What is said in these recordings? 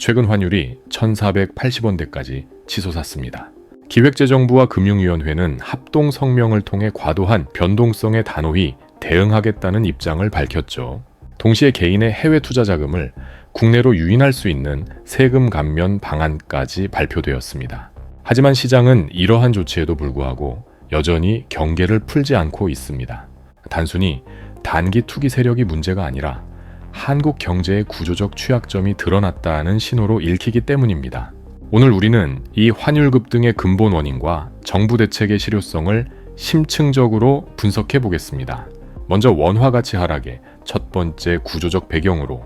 최근 환율이 1,480원대까지 치솟았습니다. 기획재정부와 금융위원회는 합동 성명을 통해 과도한 변동성에 단호히 대응하겠다는 입장을 밝혔죠. 동시에 개인의 해외 투자 자금을 국내로 유인할 수 있는 세금 감면 방안까지 발표되었습니다. 하지만 시장은 이러한 조치에도 불구하고 여전히 경계를 풀지 않고 있습니다. 단순히 단기 투기 세력이 문제가 아니라 한국 경제의 구조적 취약점이 드러났다는 신호로 읽히기 때문입니다. 오늘 우리는 이 환율 급등의 근본 원인과 정부 대책의 실효성을 심층적으로 분석해 보겠습니다. 먼저 원화 가치 하락의 첫 번째 구조적 배경으로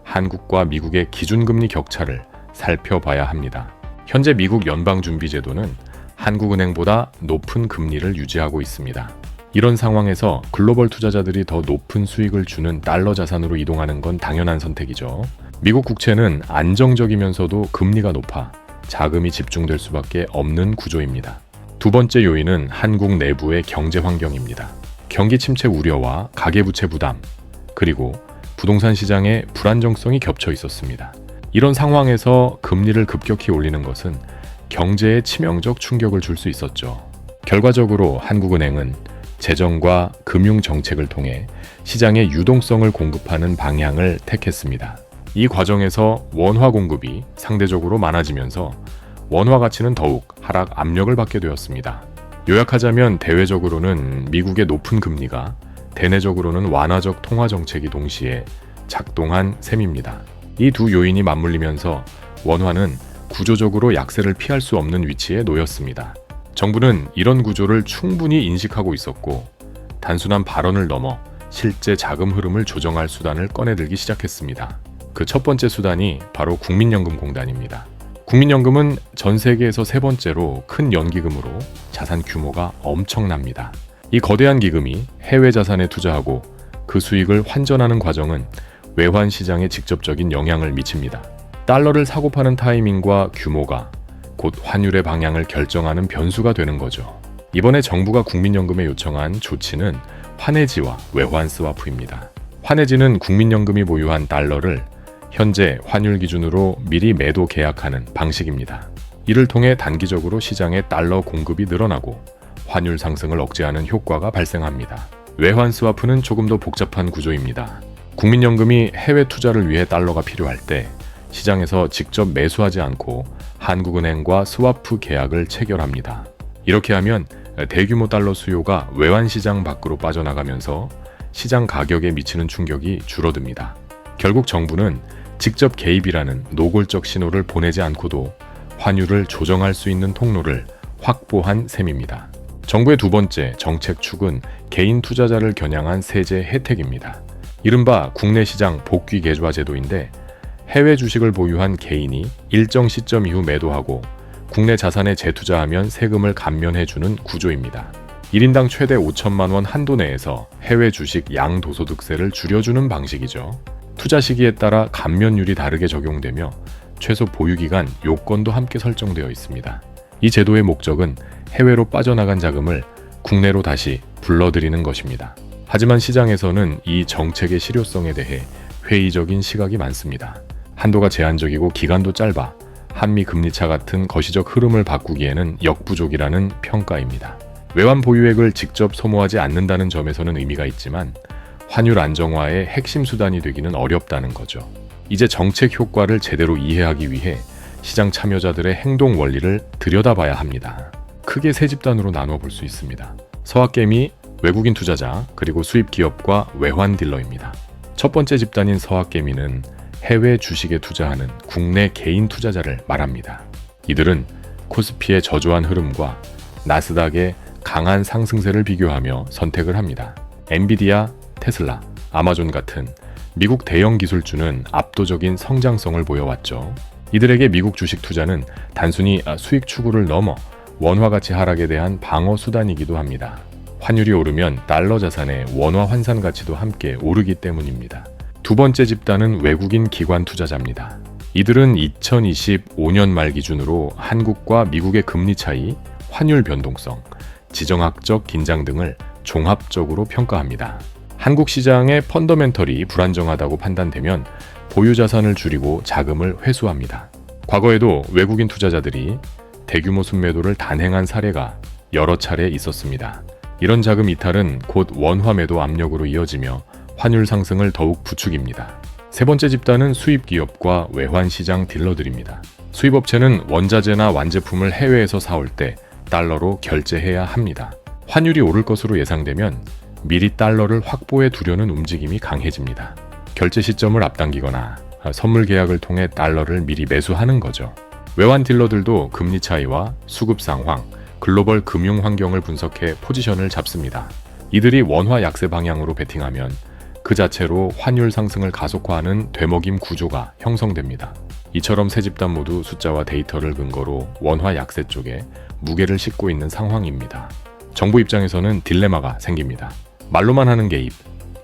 한국과 미국의 기준금리 격차를 살펴봐야 합니다. 현재 미국 연방준비제도는 한국은행보다 높은 금리를 유지하고 있습니다. 이런 상황에서 글로벌 투자자들이 더 높은 수익을 주는 달러 자산으로 이동하는 건 당연한 선택이죠. 미국 국채는 안정적이면서도 금리가 높아 자금이 집중될 수밖에 없는 구조입니다. 두 번째 요인은 한국 내부의 경제 환경입니다. 경기 침체 우려와 가계부채 부담, 그리고 부동산 시장의 불안정성이 겹쳐 있었습니다. 이런 상황에서 금리를 급격히 올리는 것은 경제에 치명적 충격을 줄 수 있었죠. 결과적으로 한국은행은 재정과 금융 정책을 통해 시장에 유동성을 공급하는 방향을 택했습니다. 이 과정에서 원화 공급이 상대적으로 많아지면서 원화 가치는 더욱 하락 압력을 받게 되었습니다. 요약하자면 대외적으로는 미국의 높은 금리가 대내적으로는 완화적 통화 정책이 동시에 작동한 셈입니다. 이 두 요인이 맞물리면서 원화는 구조적으로 약세를 피할 수 없는 위치에 놓였습니다. 정부는 이런 구조를 충분히 인식하고 있었고 단순한 발언을 넘어 실제 자금 흐름을 조정할 수단을 꺼내들기 시작했습니다. 그 첫 번째 수단이 바로 국민연금공단입니다. 국민연금은 전 세계에서 세 번째로 큰 연기금으로 자산 규모가 엄청납니다. 이 거대한 기금이 해외 자산에 투자하고 그 수익을 환전하는 과정은 외환 시장에 직접적인 영향을 미칩니다. 달러를 사고 파는 타이밍과 규모가 곧 환율의 방향을 결정하는 변수가 되는 거죠. 이번에 정부가 국민연금에 요청한 조치는 환해지와 외환 스와프입니다. 환해지는 국민연금이 보유한 달러를 현재 환율 기준으로 미리 매도 계약하는 방식입니다. 이를 통해 단기적으로 시장에 달러 공급이 늘어나고 환율 상승을 억제하는 효과가 발생합니다. 외환 스와프는 조금 더 복잡한 구조입니다. 국민연금이 해외 투자를 위해 달러가 필요할 때 시장에서 직접 매수하지 않고 한국은행과 스와프 계약을 체결합니다. 이렇게 하면 대규모 달러 수요가 외환 시장 밖으로 빠져나가면서 시장 가격에 미치는 충격이 줄어듭니다. 결국 정부는 직접 개입이라는 노골적 신호를 보내지 않고도 환율을 조정할 수 있는 통로를 확보한 셈입니다. 정부의 두 번째 정책 축은 개인 투자자를 겨냥한 세제 혜택입니다. 이른바 국내 시장 복귀 계좌 제도인데 해외 주식을 보유한 개인이 일정 시점 이후 매도하고 국내 자산에 재투자하면 세금을 감면해주는 구조입니다. 1인당 최대 5천만 원 한도 내에서 해외 주식 양도소득세를 줄여주는 방식이죠. 투자 시기에 따라 감면율이 다르게 적용되며 최소 보유기간, 요건도 함께 설정되어 있습니다. 이 제도의 목적은 해외로 빠져나간 자금을 국내로 다시 불러들이는 것입니다. 하지만 시장에서는 이 정책의 실효성에 대해 회의적인 시각이 많습니다. 한도가 제한적이고 기간도 짧아 한미 금리차 같은 거시적 흐름을 바꾸기에는 역부족이라는 평가입니다. 외환 보유액을 직접 소모하지 않는다는 점에서는 의미가 있지만 환율 안정화의 핵심 수단이 되기는 어렵다는 거죠. 이제 정책 효과를 제대로 이해하기 위해 시장 참여자들의 행동 원리를 들여다봐야 합니다. 크게 세 집단으로 나누어 볼 수 있습니다. 서학개미, 외국인 투자자, 그리고 수입 기업과 외환 딜러입니다. 첫 번째 집단인 서학개미는 해외 주식에 투자하는 국내 개인 투자자를 말합니다. 이들은 코스피의 저조한 흐름과 나스닥의 강한 상승세를 비교하며 선택을 합니다. 엔비디아, 테슬라, 아마존 같은 미국 대형 기술주는 압도적인 성장성을 보여왔죠. 이들에게 미국 주식 투자는 단순히 수익 추구를 넘어 원화 가치 하락에 대한 방어 수단이기도 합니다. 환율이 오르면 달러 자산의 원화 환산 가치도 함께 오르기 때문입니다. 두 번째 집단은 외국인 기관 투자자입니다. 이들은 2025년 말 기준으로 한국과 미국의 금리 차이, 환율 변동성, 지정학적 긴장 등을 종합적으로 평가합니다. 한국 시장의 펀더멘털이 불안정하다고 판단되면 보유 자산을 줄이고 자금을 회수합니다. 과거에도 외국인 투자자들이 대규모 순매도를 단행한 사례가 여러 차례 있었습니다. 이런 자금 이탈은 곧 원화 매도 압력으로 이어지며 환율 상승을 더욱 부추깁니다. 세 번째 집단은 수입 기업과 외환 시장 딜러들입니다. 수입업체는 원자재나 완제품을 해외에서 사올 때 달러로 결제해야 합니다. 환율이 오를 것으로 예상되면 미리 달러를 확보해 두려는 움직임이 강해집니다. 결제 시점을 앞당기거나 선물 계약을 통해 달러를 미리 매수하는 거죠. 외환 딜러들도 금리 차이와 수급 상황, 글로벌 금융 환경을 분석해 포지션을 잡습니다. 이들이 원화 약세 방향으로 베팅하면 그 자체로 환율 상승을 가속화하는 되먹임 구조가 형성됩니다. 이처럼 세 집단 모두 숫자와 데이터를 근거로 원화 약세 쪽에 무게를 싣고 있는 상황입니다. 정부 입장에서는 딜레마가 생깁니다. 말로만 하는 개입,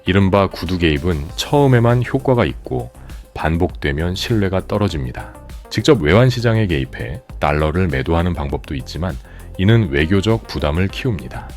이른바 구두 개입은 처음에만 효과가 있고 반복되면 신뢰가 떨어집니다. 직접 외환 시장에 개입해 달러를 매도하는 방법도 있지만 이는 외교적 부담을 키웁니다.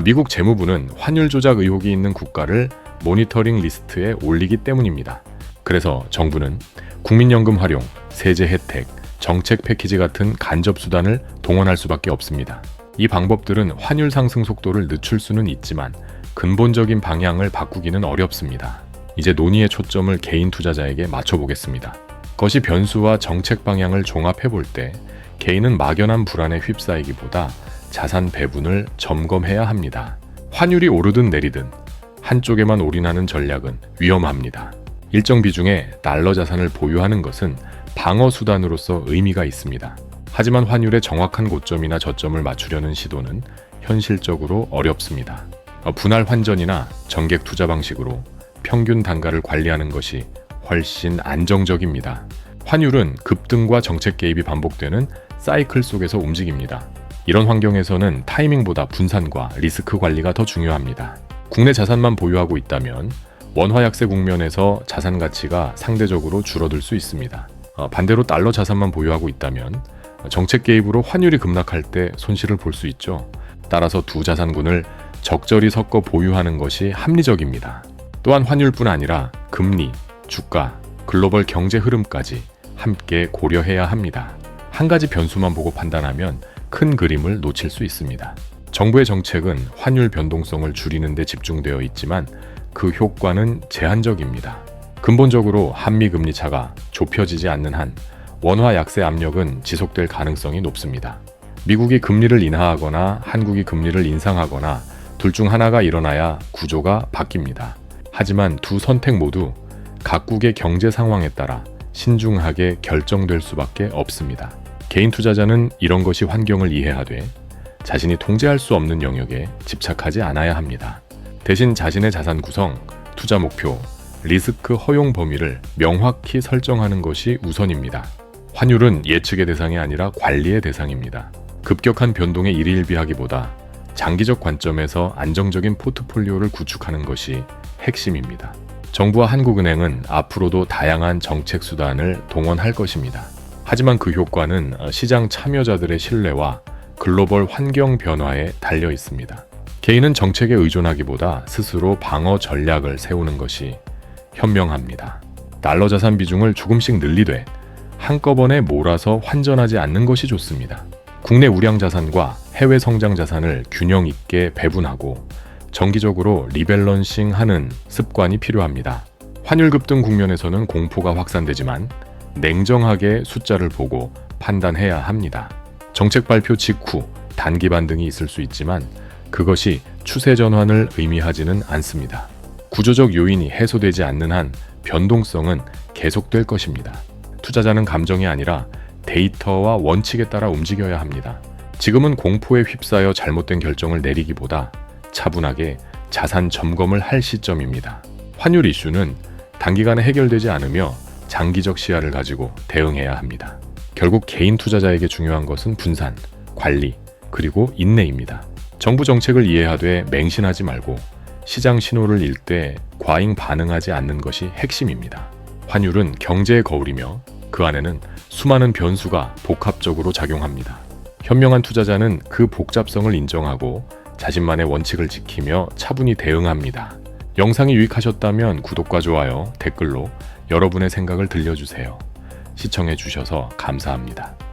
미국 재무부는 환율 조작 의혹이 있는 국가를 모니터링 리스트에 올리기 때문입니다. 그래서 정부는 국민연금 활용, 세제 혜택, 정책 패키지 같은 간접 수단을 동원할 수밖에 없습니다. 이 방법들은 환율 상승 속도를 늦출 수는 있지만 근본적인 방향을 바꾸기는 어렵습니다. 이제 논의의 초점을 개인 투자자에게 맞춰보겠습니다. 그것이 변수와 정책 방향을 종합해 볼 때 개인은 막연한 불안에 휩싸이기보다 자산 배분을 점검해야 합니다. 환율이 오르든 내리든 한쪽에만 올인하는 전략은 위험합니다. 일정 비중의 달러 자산을 보유하는 것은 방어 수단으로서 의미가 있습니다. 하지만 환율의 정확한 고점이나 저점을 맞추려는 시도는 현실적으로 어렵습니다. 분할 환전이나 전객 투자 방식으로 평균 단가를 관리하는 것이 훨씬 안정적입니다. 환율은 급등과 정책 개입이 반복되는 사이클 속에서 움직입니다. 이런 환경에서는 타이밍보다 분산과 리스크 관리가 더 중요합니다. 국내 자산만 보유하고 있다면 원화 약세 국면에서 자산 가치가 상대적으로 줄어들 수 있습니다. 반대로 달러 자산만 보유하고 있다면 정책 개입으로 환율이 급락할 때 손실을 볼 수 있죠. 따라서 두 자산군을 적절히 섞어 보유하는 것이 합리적입니다. 또한 환율뿐 아니라 금리, 주가, 글로벌 경제 흐름까지 함께 고려해야 합니다. 한 가지 변수만 보고 판단하면 큰 그림을 놓칠 수 있습니다. 정부의 정책은 환율 변동성을 줄이는 데 집중되어 있지만 그 효과는 제한적입니다. 근본적으로 한미 금리 차가 좁혀지지 않는 한 원화 약세 압력은 지속될 가능성이 높습니다. 미국이 금리를 인하하거나 한국이 금리를 인상하거나 둘 중 하나가 일어나야 구조가 바뀝니다. 하지만 두 선택 모두 각국의 경제 상황에 따라 신중하게 결정될 수밖에 없습니다. 개인 투자자는 이런 것이 환경을 이해하되 자신이 통제할 수 없는 영역에 집착하지 않아야 합니다. 대신 자신의 자산 구성, 투자 목표, 리스크 허용 범위를 명확히 설정하는 것이 우선입니다. 환율은 예측의 대상이 아니라 관리의 대상입니다. 급격한 변동에 일희일비하기보다 장기적 관점에서 안정적인 포트폴리오를 구축하는 것이 핵심입니다. 정부와 한국은행은 앞으로도 다양한 정책 수단을 동원할 것입니다. 하지만 그 효과는 시장 참여자들의 신뢰와 글로벌 환경 변화에 달려 있습니다. 개인은 정책에 의존하기보다 스스로 방어 전략을 세우는 것이 현명합니다. 달러 자산 비중을 조금씩 늘리되 한꺼번에 몰아서 환전하지 않는 것이 좋습니다. 국내 우량 자산과 해외 성장 자산을 균형 있게 배분하고 정기적으로 리밸런싱하는 습관이 필요합니다. 환율 급등 국면에서는 공포가 확산되지만 냉정하게 숫자를 보고 판단해야 합니다. 정책 발표 직후 단기 반등이 있을 수 있지만 그것이 추세 전환을 의미하지는 않습니다. 구조적 요인이 해소되지 않는 한 변동성은 계속될 것입니다. 투자자는 감정이 아니라 데이터와 원칙에 따라 움직여야 합니다. 지금은 공포에 휩싸여 잘못된 결정을 내리기보다 차분하게 자산 점검을 할 시점입니다. 환율 이슈는 단기간에 해결되지 않으며 장기적 시야를 가지고 대응해야 합니다. 결국 개인 투자자에게 중요한 것은 분산, 관리, 그리고 인내입니다. 정부 정책을 이해하되 맹신하지 말고 시장 신호를 읽 때 과잉 반응하지 않는 것이 핵심입니다. 환율은 경제의 거울이며 그 안에는 수많은 변수가 복합적으로 작용합니다. 현명한 투자자는 그 복잡성을 인정하고 자신만의 원칙을 지키며 차분히 대응합니다. 영상이 유익하셨다면 구독과 좋아요, 댓글로 여러분의 생각을 들려주세요. 시청해주셔서 감사합니다.